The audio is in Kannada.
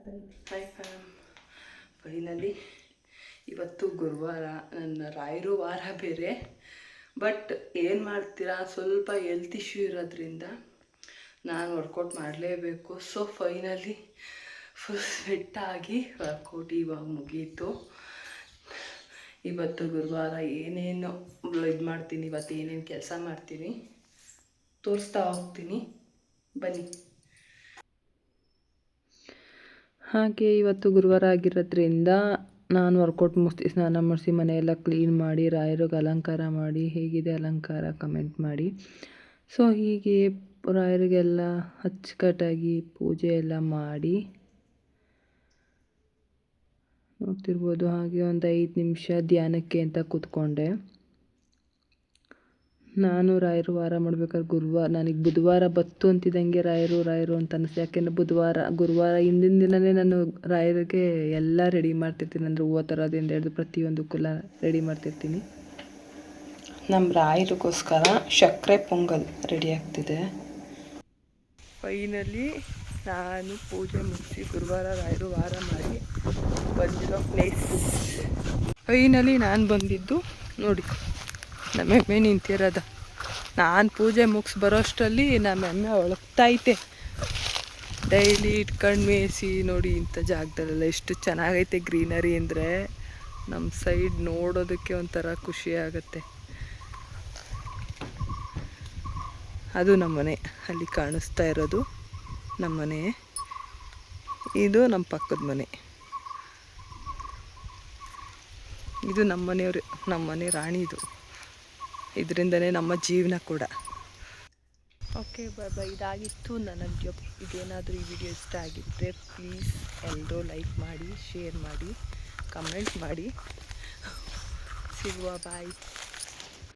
ಹಾಯ್ ಫ್ಯಾಮ್, ಫೈನಲಿ ಇವತ್ತು ಗುರುವಾರ, ನನ್ನ ರಾಯರು ವಾರ ಬೇರೆ. ಬಟ್ ಏನು ಮಾಡ್ತೀರಾ, ಸ್ವಲ್ಪ ಹೆಲ್ತ್ ಇಶ್ಯೂ ಇರೋದ್ರಿಂದ ನಾನು ವರ್ಕೌಟ್ ಮಾಡಲೇಬೇಕು. ಸೊ ಫೈನಲಿ ಫುಲ್ ಸ್ವೆಟ್ಟಾಗಿ ವರ್ಕೌಟ್ ಇವಾಗ ಮುಗೀತು. ಇವತ್ತು ಗುರುವಾರ ಏನೇನು ಇದು ಮಾಡ್ತೀನಿ, ಇವತ್ತು ಏನೇನು ಕೆಲಸ ಮಾಡ್ತೀನಿ ತೋರಿಸ್ತಾ ಹೋಗ್ತೀನಿ, ಬನ್ನಿ. ಹಾಗೆ ಇವತ್ತು ಗುರುವಾರ ಆಗಿರೋದ್ರಿಂದ ನಾನು ವರ್ಕೌಟ್ ಮುಗಿಸಿ ಸ್ನಾನ ಮಾಡಿಸಿ ಮನೆಯೆಲ್ಲ ಕ್ಲೀನ್ ಮಾಡಿ ರಾಯರಿಗೆ ಅಲಂಕಾರ ಮಾಡಿ, ಹೇಗಿದೆ ಅಲಂಕಾರ ಕಮೆಂಟ್ ಮಾಡಿ. ಸೊ ಹೀಗೆ ರಾಯರಿಗೆಲ್ಲ ಅಚ್ಚುಕಟ್ಟಾಗಿ ಪೂಜೆ ಎಲ್ಲ ಮಾಡಿ ನೋಡ್ತಿರ್ಬೋದು. ಹಾಗೆ ಒಂದು 5 ನಿಮಿಷ ಧ್ಯಾನಕ್ಕೆ ಅಂತ ಕೂತ್ಕೊಂಡೆ. ನಾನು ರಾಯರು ವಾರ ಮಾಡ್ಬೇಕಾದ್ರೆ ಗುರುವಾರ, ನನಗೆ ಬುಧವಾರ ಬತ್ತು ಅಂತಿದ್ದಂಗೆ ರಾಯರು ಅಂತ ಅನಿಸ್ತು. ಯಾಕೆಂದರೆ ಗುರುವಾರ ಹಿಂದಿನ ದಿನವೇ ನಾನು ರಾಯರಿಗೆ ಎಲ್ಲ ರೆಡಿ ಮಾಡ್ತಿರ್ತೀನಿ. ಅಂದರೆ ಹೂವು ತರೋದಿಂದ ಹಿಡಿದು ಪ್ರತಿಯೊಂದಕ್ಕೆಲ್ಲ ರೆಡಿ ಮಾಡ್ತಿರ್ತೀನಿ. ನಮ್ಮ ರಾಯರಿಗೋಸ್ಕರ ಸಕ್ಕರೆ ಪೊಂಗಲ್ ರೆಡಿ ಆಗ್ತಿದೆ. ಫೈನಲಿ ನಾನು ಪೂಜೆ ಮುಗಿಸಿ ಗುರುವಾರ ರಾಯರು ವಾರ ಮಾಡಿ ಬಂದಿರೋ ಪ್ಲೇಸ್. ಫೈನಲಿ ನಾನು ಬಂದಿದ್ದು ನೋಡಿ, ನಮ್ಮ ಎಮ್ಮೆ ನಿಂತಿರೋದ. ನಾನು ಪೂಜೆ ಮುಗಿಸಿ ಬರೋಷ್ಟರಲ್ಲಿ ನಮ್ಮ ಎಮ್ಮೆ ಒಳಗ್ತೈತೆ. ಡೈಲಿ ಇಟ್ಕೊಂಡು ಮೇಯಿಸಿ ನೋಡಿ, ಇಂಥ ಜಾಗದಲ್ಲೆಲ್ಲ ಎಷ್ಟು ಚೆನ್ನಾಗೈತೆ ಗ್ರೀನರಿ. ಅಂದರೆ ನಮ್ಮ ಸೈಡ್ ನೋಡೋದಕ್ಕೆ ಒಂಥರ ಖುಷಿ ಆಗುತ್ತೆ. ಅದು ನಮ್ಮನೆ, ಅಲ್ಲಿ ಕಾಣಿಸ್ತಾ ಇರೋದು ನಮ್ಮನೆ. ಇದು ನಮ್ಮ ಪಕ್ಕದ ಮನೆ. ಇದು ನಮ್ಮನೆ ರಾಣಿದು. ಇದರಿಂದನೇ ನಮ್ಮ ಜೀವನ ಕೂಡ. ಓಕೆ, ಬಾಯ್. ಇದಾಗಿತ್ತು ನನ್ನ ವಿಡಿಯೋ. ಇದೇನಾದರೂ ಈ ವಿಡಿಯೋ ಇಷ್ಟ ಆಗಿದ್ದರೆ ಪ್ಲೀಸ್ ಎಲ್ಲರೂ ಲೈಕ್ ಮಾಡಿ, ಶೇರ್ ಮಾಡಿ, ಕಮೆಂಟ್ ಮಾಡಿ. ಸಿಗುವ, ಬಾಯ್.